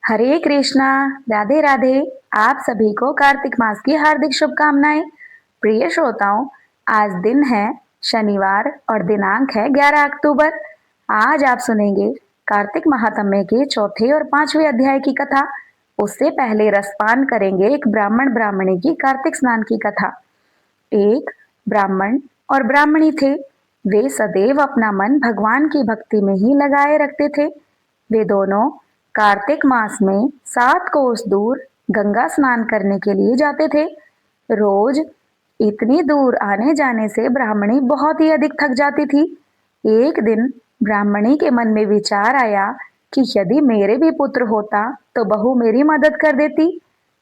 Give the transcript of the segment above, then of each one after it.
हरे कृष्णा। राधे राधे। आप सभी को कार्तिक मास की हार्दिक शुभकामनाएं। प्रिय श्रोताओं, आज दिन है शनिवार और दिनांक है 11 अक्टूबर। आज आप सुनेंगे कार्तिक महात्म्य के चौथे और पांचवें अध्याय की कथा। उससे पहले रसपान करेंगे एक ब्राह्मण ब्राह्मणी की कार्तिक स्नान की कथा। एक ब्राह्मण और ब्राह्मणी थे। वे सदैव अपना मन भगवान की भक्ति में ही लगाए रखते थे। वे दोनों कार्तिक मास में 7 कोस दूर गंगा स्नान करने के लिए जाते थे। रोज इतनी दूर आने जाने से ब्राह्मणी बहुत ही अधिक थक जाती थी। एक दिन ब्राह्मणी के मन में विचार आया कि यदि मेरे भी पुत्र होता तो बहू मेरी मदद कर देती।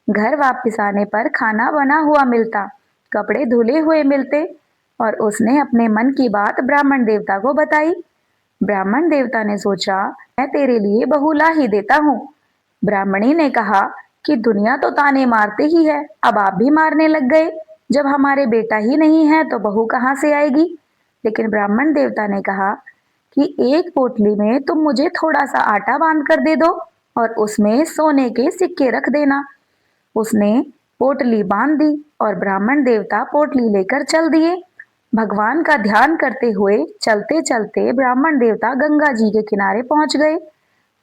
घर वापस आने पर खाना बना हुआ मिलता, कपड़े धुले हुए मिलते। और उसने अपने मन की बात ब्राह्मण देवता को बताई। ब्राह्मण देवता ने सोचा, मैं तेरे लिए बहू ला ही देता हूँ। ब्राह्मणी ने कहा कि दुनिया तो ताने मारते ही है, अब आप भी मारने लग गए। जब हमारे बेटा ही नहीं है तो बहू कहाँ से आएगी। लेकिन ब्राह्मण देवता ने कहा कि एक पोटली में तुम मुझे थोड़ा सा आटा बांध कर दे दो और उसमें सोने के सिक्के रख देना। उसने पोटली बांध दी और ब्राह्मण देवता पोटली लेकर चल दिए। भगवान का ध्यान करते हुए चलते चलते ब्राह्मण देवता गंगा जी के किनारे पहुंच गए।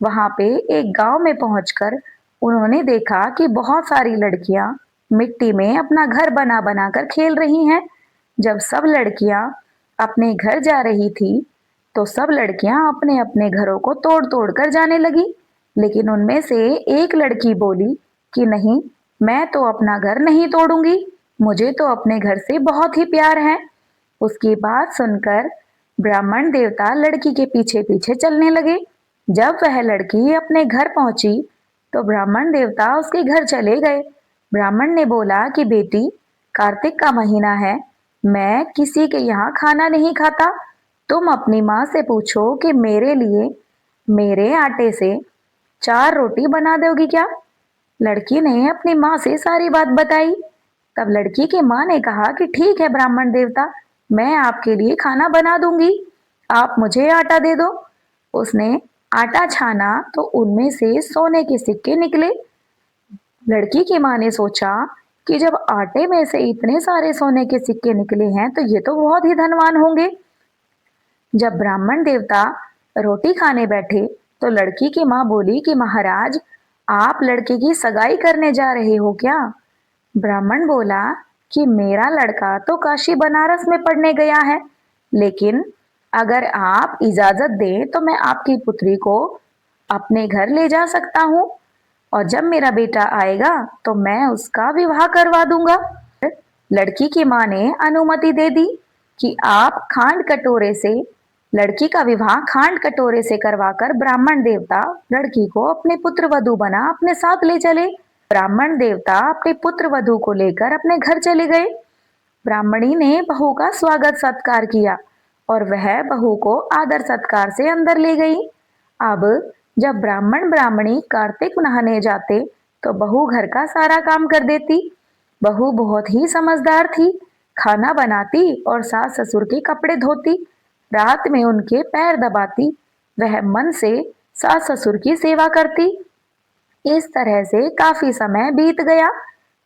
वहां पे एक गांव में पहुंचकर उन्होंने देखा कि बहुत सारी लड़कियां मिट्टी में अपना घर बना बना कर खेल रही हैं। जब सब लड़कियां अपने घर जा रही थी तो सब लड़कियां अपने अपने घरों को तोड़ तोड़ कर जाने लगी। लेकिन उनमें से एक लड़की बोली कि नहीं, मैं तो अपना घर नहीं तोड़ूंगी, मुझे तो अपने घर से बहुत ही प्यार है। उसकी बात सुनकर ब्राह्मण देवता लड़की के पीछे पीछे चलने लगे। जब वह लड़की अपने घर पहुंची तो ब्राह्मण देवता उसके घर चले गए। ब्राह्मण ने बोला कि बेटी, कार्तिक का महीना है, मैं किसी के यहाँ खाना नहीं खाता। तुम अपनी माँ से पूछो कि मेरे लिए मेरे आटे से 4 रोटी बना दोगी क्या। लड़की ने अपनी माँ से सारी बात बताई। तब लड़की की माँ ने कहा कि ठीक है ब्राह्मण देवता, मैं आपके लिए खाना बना दूंगी, आप मुझे आटा दे दो। उसने आटा छाना तो उनमें से सोने के सिक्के निकले। लड़की की माँ ने सोचा कि जब आटे में से इतने सारे सोने के सिक्के निकले हैं तो ये तो बहुत ही धनवान होंगे। जब ब्राह्मण देवता रोटी खाने बैठे तो लड़की की माँ बोली कि महाराज, आप लड़के की सगाई करने जा रहे हो क्या। ब्राह्मण बोला कि मेरा लड़का तो काशी बनारस में पढ़ने गया है, लेकिन अगर आप इजाजत दें तो मैं आपकी पुत्री को अपने घर ले जा सकता हूँ और जब मेरा बेटा आएगा तो मैं उसका विवाह करवा दूंगा। लड़की की माँ ने अनुमति दे दी कि आप खांड कटोरे से लड़की का विवाह खांड कटोरे से करवाकर ब्राह्मण देवता लड़की को अपने पुत्र वधू बना अपने साथ ले चले। ब्राह्मण देवता अपने पुत्र वधू को लेकर अपने घर चले गए। ब्राह्मणी ने बहू का स्वागत सत्कार किया और वह बहू को आदर सत्कार से अंदर ले गई। अब जब ब्राह्मण ब्राह्मणी कार्तिक नहाने जाते तो बहू घर का सारा काम कर देती। बहू बहुत ही समझदार थी, खाना बनाती और सास ससुर के कपड़े धोती, रात में उनके पैर दबाती। वह मन से सास ससुर की सेवा करती। इस तरह से काफी समय बीत गया।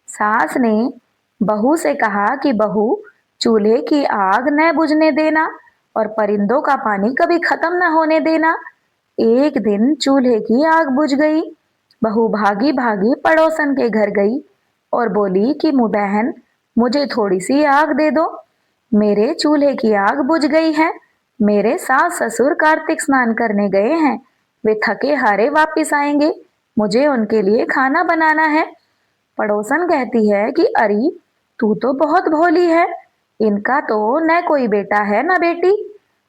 सास ने बहू से कहा कि बहू, चूल्हे की आग न बुझने देना और परिंदों का पानी कभी खत्म न होने देना। एक दिन चूल्हे की आग बुझ गई। बहू भागी भागी पड़ोसन के घर गई और बोली कि बहन, मुझे थोड़ी सी आग दे दो, मेरे चूल्हे की आग बुझ गई है। मेरे सास ससुर कार्तिक स्नान करने गए हैं, वे थके हारे वापिस आएंगे, मुझे उनके लिए खाना बनाना है। पड़ोसन कहती है कि अरे, तू तो बहुत भोली है, इनका तो न कोई बेटा है न बेटी।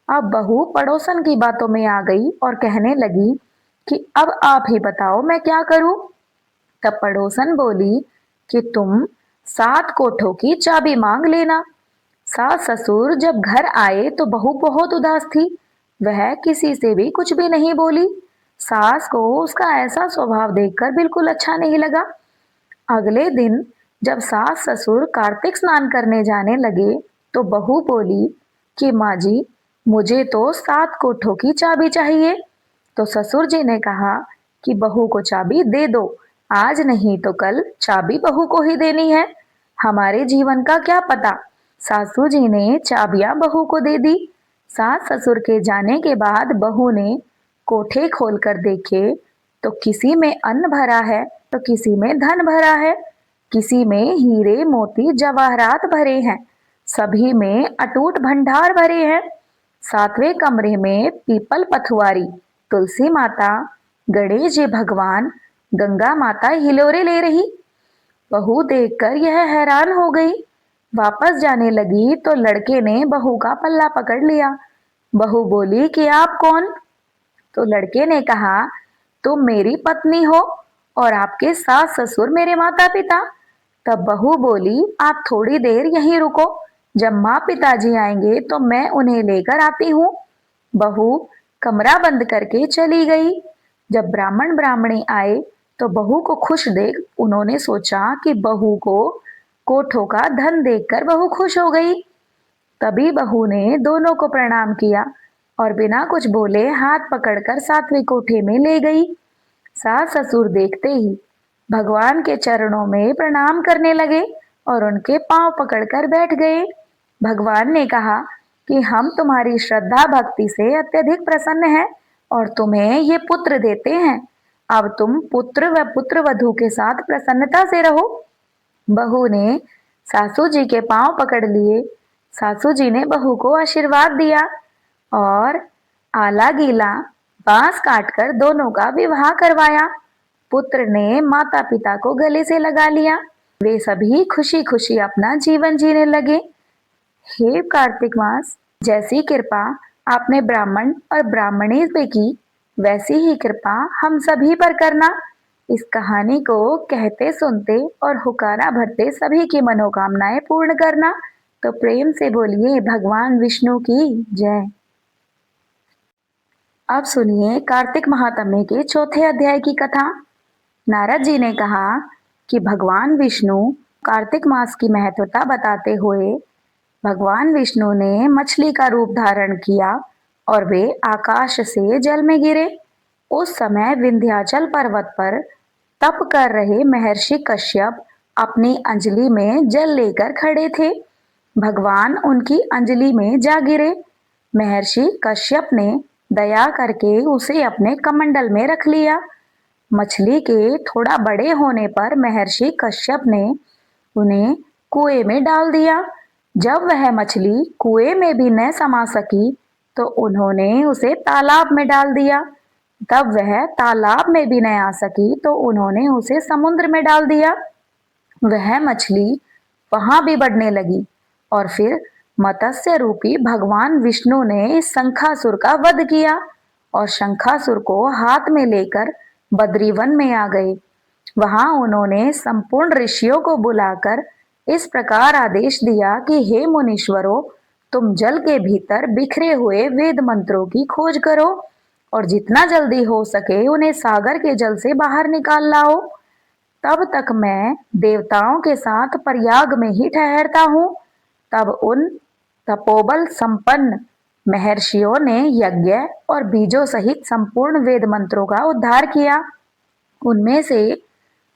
अब बहू पड़ोसन की बातों में आ गई और कहने लगी कि अब आप ही बताओ मैं क्या करूं। तब पड़ोसन बोली कि तुम 7 कोठों की चाबी मांग लेना। सास ससुर जब घर आए तो बहू बहुत उदास थी, वह किसी से भी कुछ भी नहीं बोली। सास को उसका ऐसा स्वभाव देखकर बिल्कुल अच्छा नहीं लगा। अगले दिन जब सास ससुर कार्तिक स्नान करने जाने लगे तो बहू बोली कि माँ जी, मुझे तो 7 कोठों की चाबी चाहिए। तो ससुर जी ने कहा कि बहू को चाबी दे दो, आज नहीं तो कल चाबी बहू को ही देनी है। हमारे जीवन का क्या पता। सासू जी ने चाबियां बहू को दे दी। सास ससुर के जाने के बाद बहू ने कोठे खोलकर देखे तो किसी में अन्न भरा है तो किसी में धन भरा है, किसी में हीरे मोती जवाहरात भरे हैं, सभी में अटूट भंडार भरे हैं। सातवें कमरे में पीपल पथुआरी, तुलसी माता, गणेश जी भगवान, गंगा माता हिलोरे ले रही। बहू देखकर यह हैरान हो गई। वापस जाने लगी तो लड़के ने बहू का पल्ला पकड़ लिया। बहू बोली कि आप कौन? तो लड़के ने कहा, तुम मेरी पत्नी हो और आपके सास ससुर मेरे माता पिता। तब बहू बोली, आप थोड़ी देर यहीं रुको, जब माँ पिताजी आएंगे तो मैं उन्हें लेकर आती हूँ। बहू कमरा बंद करके चली गई। जब ब्राह्मण ब्राह्मणी आए तो बहू को खुश देख उन्होंने सोचा कि बहू को कोठों का धन देखकर बहू खुश हो गई। तभी बहू ने दोनों को प्रणाम किया और बिना कुछ बोले हाथ पकड़कर सातवें कोठे में ले गई। सास ससुर देखते ही भगवान के चरणों में प्रणाम करने लगे और उनके पांव पकड़कर बैठ गए। भगवान ने कहा कि हम तुम्हारी श्रद्धा भक्ति से अत्यधिक प्रसन्न हैं और तुम्हें ये पुत्र देते हैं। अब तुम पुत्र व पुत्र वधू के साथ प्रसन्नता से रहो। बहू ने सासू जी के पांव पकड़ लिए। सासू जी ने बहू को आशीर्वाद दिया और आला गीला बांस काटकर दोनों का विवाह करवाया। पुत्र ने माता पिता को गले से लगा लिया। वे सभी खुशी खुशी अपना जीवन जीने लगे। हे कार्तिक मास, जैसी कृपा आपने ब्राह्मण और ब्राह्मणी पे की, वैसी ही कृपा हम सभी पर करना। इस कहानी को कहते सुनते और हुकारा भरते सभी की मनोकामनाएं पूर्ण करना। तो प्रेम से बोलिए भगवान विष्णु की जय। अब सुनिए कार्तिक महात्म्य के चौथे अध्याय की कथा। नारद जी ने कहा कि भगवान विष्णु कार्तिक मास की महत्वता बताते हुए भगवान विष्णु ने मछली का रूप धारण किया और वे आकाश से जल में गिरे। उस समय विंध्याचल पर्वत पर तप कर रहे महर्षि कश्यप अपनी अंजलि में जल लेकर खड़े थे। भगवान उनकी अंजलि में जा गिरे। महर्षि कश्यप ने दया करके उसे अपने कमंडल में रख लिया। मछली के थोड़ा बड़े होने पर महर्षि कश्यप ने उन्हें कुएं में डाल दिया। जब वह मछली कुएं में भी न समा सकी तो उन्होंने उसे तालाब में डाल दिया। तब वह तालाब में भी न आ सकी तो उन्होंने उसे समुद्र में डाल दिया। वह मछली वहां भी बढ़ने लगी और फिर मत्स्य रूपी भगवान विष्णु ने इस शंखासुर का वध किया और शंखासुर को हाथ में लेकर बद्रीवन में आ गए। वहां उन्होंने संपूर्ण ऋषियों को बुलाकर इस प्रकार आदेश दिया कि हे मुनीश्वरों, तुम जल के भीतर बिखरे हुए वेद मंत्रों की खोज करो और जितना जल्दी हो सके उन्हें सागर के जल से बाहर निकाल लाओ। तब तक मैं देवताओं के साथ प्रयाग में ही ठहरता हूँ। तब उन तपोबल संपन्न महर्षियों ने यज्ञ और बीजों सहित संपूर्ण वेद मंत्रों का उद्धार किया। उनमें से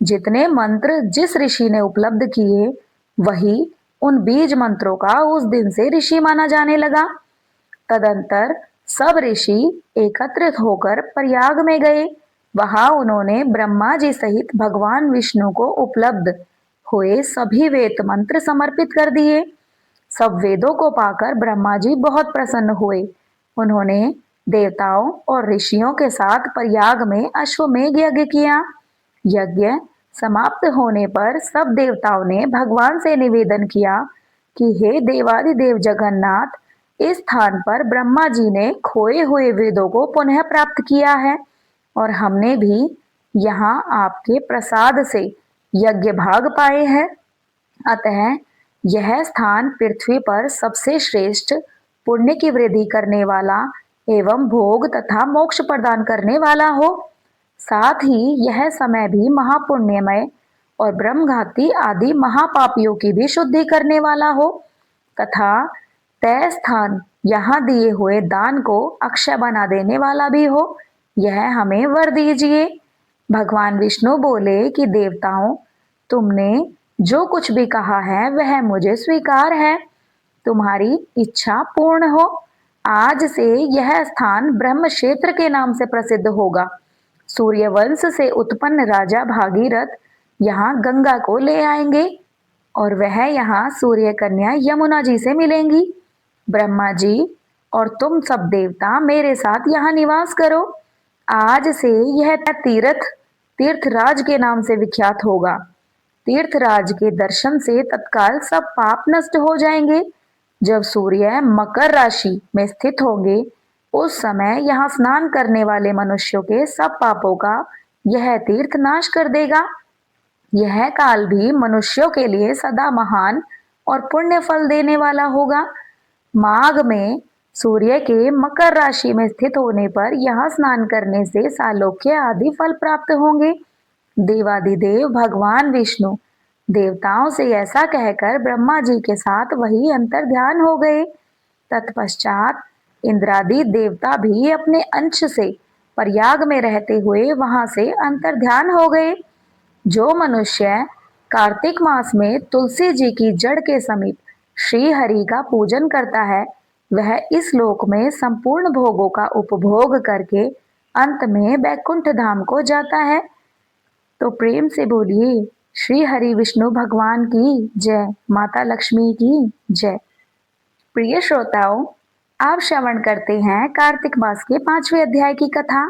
जितने मंत्र जिस ऋषि ने उपलब्ध किए, वही उन बीज मंत्रों का उस दिन से ऋषि माना जाने लगा। तदंतर सब ऋषि एकत्रित होकर प्रयाग में गए। वहां उन्होंने ब्रह्मा जी सहित भगवान विष्णु को उपलब्ध हुए सभी वेद मंत्र समर्पित कर दिए। सब वेदों को पाकर ब्रह्मा जी बहुत प्रसन्न हुए। उन्होंने देवताओं और ऋषियों के साथ प्रयाग में अश्वमेध यज्ञ किया। यज्ञ समाप्त होने पर सब देवताओं ने भगवान से निवेदन किया कि हे देवादिदेव जगन्नाथ, इस स्थान पर ब्रह्मा जी ने खोए हुए वेदों को पुनः प्राप्त किया है और हमने भी यहाँ आपके प्रसाद से यज्ञ भाग पाए हैं। अतः यह स्थान पृथ्वी पर सबसे श्रेष्ठ पुण्य की वृद्धि करने वाला एवं भोग तथा मोक्ष प्रदान करने वाला हो। साथ ही यह समय भी महापुण्यमय और ब्रह्मघाती आदि महापापियों की भी शुद्धि करने वाला हो तथा तय स्थान यहाँ दिए हुए दान को अक्षय बना देने वाला भी हो। यह हमें वर दीजिए। भगवान विष्णु बोले कि देवताओं, तुमने जो कुछ भी कहा है वह मुझे स्वीकार है। तुम्हारी इच्छा पूर्ण हो। आज से यह स्थान ब्रह्म क्षेत्र के नाम से प्रसिद्ध होगा। सूर्यवंश से उत्पन्न राजा भागीरथ यहाँ गंगा को ले आएंगे और वह यहाँ सूर्य कन्या यमुना जी से मिलेंगी। ब्रह्मा जी और तुम सब देवता मेरे साथ यहाँ निवास करो। आज से यह तीर्थ तीर्थराज के नाम से विख्यात होगा। तीर्थराज के दर्शन से तत्काल सब पाप नष्ट हो जाएंगे। जब सूर्य मकर राशि में स्थित होंगे उस समय यहाँ स्नान करने वाले मनुष्यों के सब पापों का यह तीर्थ नाश कर देगा। यह काल भी मनुष्यों के लिए सदा महान और पुण्य फल देने वाला होगा। माघ में सूर्य के मकर राशि में स्थित होने पर यहाँ स्नान करने से सालोक्य आदि फल प्राप्त होंगे। देवादिदेव भगवान विष्णु देवताओं से ऐसा कहकर ब्रह्मा जी के साथ वही अंतर ध्यान हो गए। तत्पश्चात इंद्रादि देवता भी अपने अंश से प्रयाग में रहते हुए वहां से अंतर ध्यान हो गए। जो मनुष्य कार्तिक मास में तुलसी जी की जड़ के समीप श्री हरि का पूजन करता है वह इस लोक में संपूर्ण भोगों का उपभोग करके अंत में बैकुंठ धाम को जाता है। तो प्रेम से बोलिए श्री हरि विष्णु भगवान की जय, माता लक्ष्मी की जय। प्रिय श्रोताओं, आप श्रवण करते हैं कार्तिक मास के 5वें अध्याय की कथा।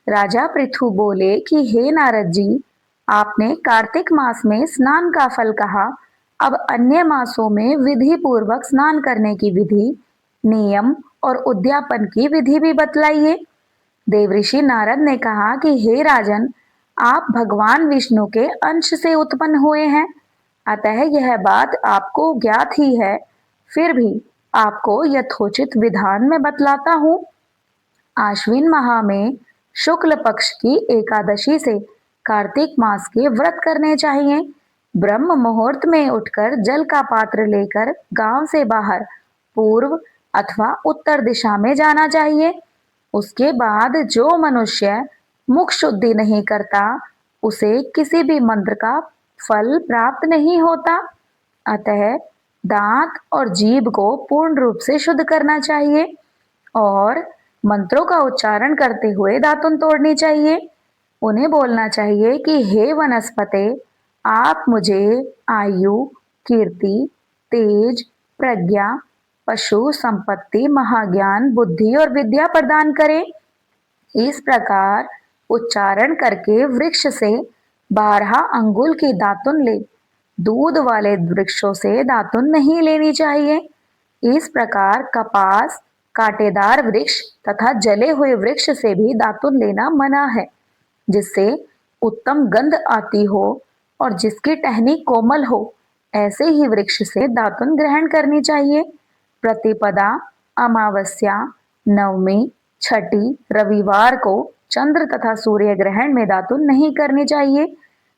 राजा पृथु बोले कि हे नारद जी, आपने कार्तिक मास में स्नान का फल कहा, अब अन्य मासों में विधि पूर्वक स्नान करने की विधि, नियम और उद्यापन की विधि भी बतलाइए। देवऋषि नारद ने कहा कि हे राजन, आप भगवान विष्णु के अंश से उत्पन्न हुए हैं, अतः यह बात आपको ज्ञात ही है। फिर भी आपको यथोचित विधान में बतलाता हूँ। आश्विन माह में शुक्ल पक्ष की एकादशी से कार्तिक मास के व्रत करने चाहिए। ब्रह्म मुहूर्त में उठकर जल का पात्र लेकर गांव से बाहर पूर्व अथवा उत्तर दिशा में जाना चाहिए। उसके बाद जो मनुष्य मुख शुद्धि नहीं करता उसे किसी भी मंत्र का फल प्राप्त नहीं होता। अतः दांत और जीभ को पूर्ण रूप से शुद्ध करना चाहिए और मंत्रों का उच्चारण करते हुए दातुन तोड़नी चाहिए। उन्हें बोलना चाहिए कि हे वनस्पते, आप मुझे आयु, कीर्ति, तेज, प्रज्ञा, पशु संपत्ति, महाज्ञान, बुद्धि और विद्या प्रदान करें। इस प्रकार उच्चारण करके वृक्ष से 12 अंगुल की दातुन ले। दूध वाले वृक्षों से दातुन नहीं लेनी चाहिए। इस प्रकार कपास, कांटेदार वृक्ष तथा जले हुए वृक्ष से भी दातुन लेना मना है, जिससे उत्तम गंध आती हो और जिसकी टहनी कोमल हो, ऐसे ही वृक्ष से दातुन ग्रहण करनी चाहिए। प्रतिपदा, अमावस्या, नवमी, छठी, रविवार को चंद्र तथा सूर्य ग्रहण में दातुन नहीं करनी चाहिए।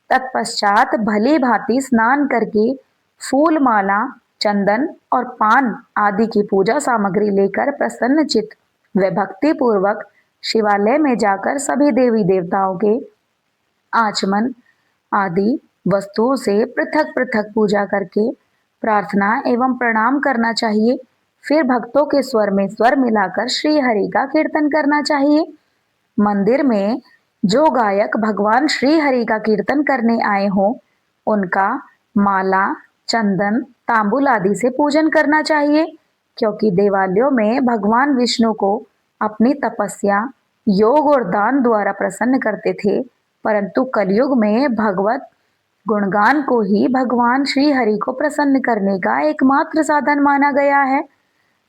तत्पश्चात भली भांति स्नान करके फूल माला, चंदन और पान आदि की पूजा सामग्री लेकर प्रसन्न चित्त व भक्ति पूर्वक शिवालय में जाकर सभी देवी देवताओं के आचमन आदि वस्तुओं से पृथक पृथक पूजा करके प्रार्थना एवं प्रणाम करना चाहिए। फिर भक्तों के स्वर में स्वर मिलाकर श्री हरि का कीर्तन करना चाहिए। मंदिर में जो गायक भगवान श्री हरि का कीर्तन करने आए हों उनका माला, चंदन, तांबुल आदि से पूजन करना चाहिए, क्योंकि देवालयों में भगवान विष्णु को अपनी तपस्या, योग और दान द्वारा प्रसन्न करते थे, परंतु कलयुग में भगवत गुणगान को ही भगवान श्री हरि को प्रसन्न करने का एकमात्र साधन माना गया है।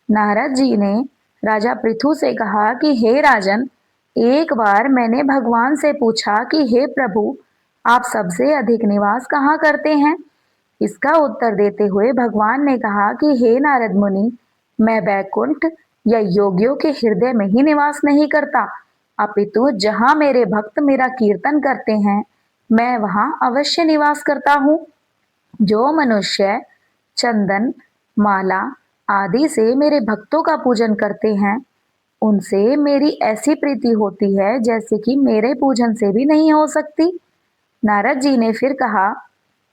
नारद जी ने राजा पृथु से कहा कि हे राजन, एक बार मैंने भगवान से पूछा कि हे प्रभु, आप सबसे अधिक निवास कहाँ करते हैं? इसका उत्तर देते हुए भगवान ने कहा कि हे नारद मुनि, मैं बैकुंठ या योगियों के हृदय में ही निवास नहीं करता, अपितु जहाँ मेरे भक्त मेरा कीर्तन करते हैं मैं वहां अवश्य निवास करता हूँ। जो मनुष्य चंदन, माला आदि से मेरे भक्तों का पूजन करते हैं उनसे मेरी ऐसी प्रीति होती है जैसे कि मेरे पूजन से भी नहीं हो सकती। नारद जी ने फिर कहा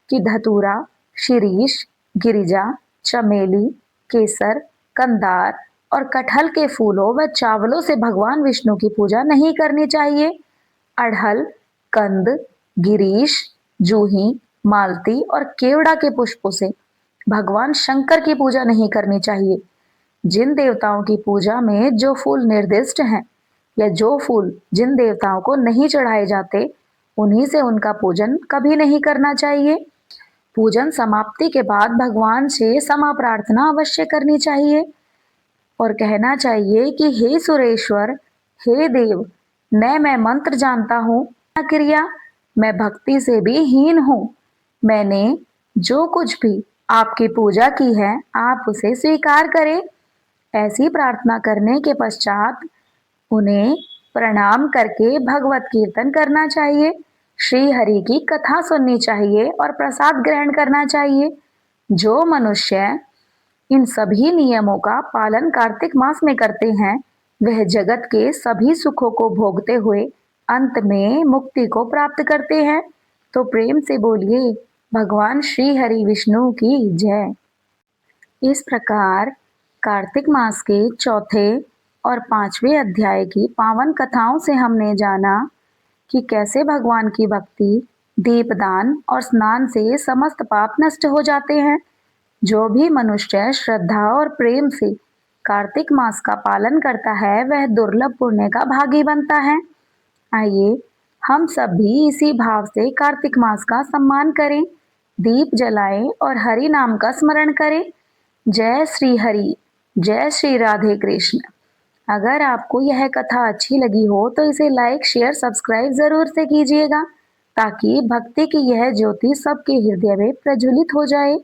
कि धतूरा, शिरीष, गिरिजा, चमेली, केसर, कंदार और कटहल के फूलों व चावलों से भगवान विष्णु की पूजा नहीं करनी चाहिए। अड़हल, कंद, गिरीश, जूही, मालती और केवड़ा के पुष्पों से भगवान शंकर की पूजा नहीं करनी चाहिए। जिन देवताओं की पूजा में जो फूल निर्दिष्ट हैं या जो फूल जिन देवताओं को नहीं चढ़ाए जाते, उन्हीं से उनका पूजन कभी नहीं करना चाहिए। पूजन समाप्ति के बाद भगवान से क्षमा प्रार्थना अवश्य करनी चाहिए और कहना चाहिए कि हे सुरेश्वर, हे देव, न मैं मंत्र जानता हूँ न क्रिया, मैं भक्ति से भी हीन हूँ। मैंने जो कुछ भी आपकी पूजा की है, आप उसे स्वीकार करें। ऐसी प्रार्थना करने के पश्चात उन्हें प्रणाम करके भगवत कीर्तन करना चाहिए, श्री हरि की कथा सुननी चाहिए और प्रसाद ग्रहण करना चाहिए। जो मनुष्य इन सभी नियमों का पालन कार्तिक मास में करते हैं, वह जगत के सभी सुखों को भोगते हुए अंत में मुक्ति को प्राप्त करते हैं। तो प्रेम से बोलिए, भगवान श्री हरि विष्णु की जय। इस प्रकार कार्तिक मास के चौथे और पांचवें अध्याय की पावन कथाओं से हमने जाना कि कैसे भगवान की भक्ति, दीपदान और स्नान से समस्त पाप नष्ट हो जाते हैं। जो भी मनुष्य श्रद्धा और प्रेम से कार्तिक मास का पालन करता है, वह दुर्लभ पुण्य का भागी बनता है। आइए हम सब भी इसी भाव से कार्तिक मास का सम्मान करें, दीप जलाएं और हरि नाम का स्मरण करें। जय श्री हरि, जय श्री राधे कृष्ण। अगर आपको यह कथा अच्छी लगी हो तो इसे लाइक, शेयर, सब्सक्राइब जरूर से कीजिएगा, ताकि भक्ति की यह ज्योति सबके हृदय में प्रज्वलित हो जाए।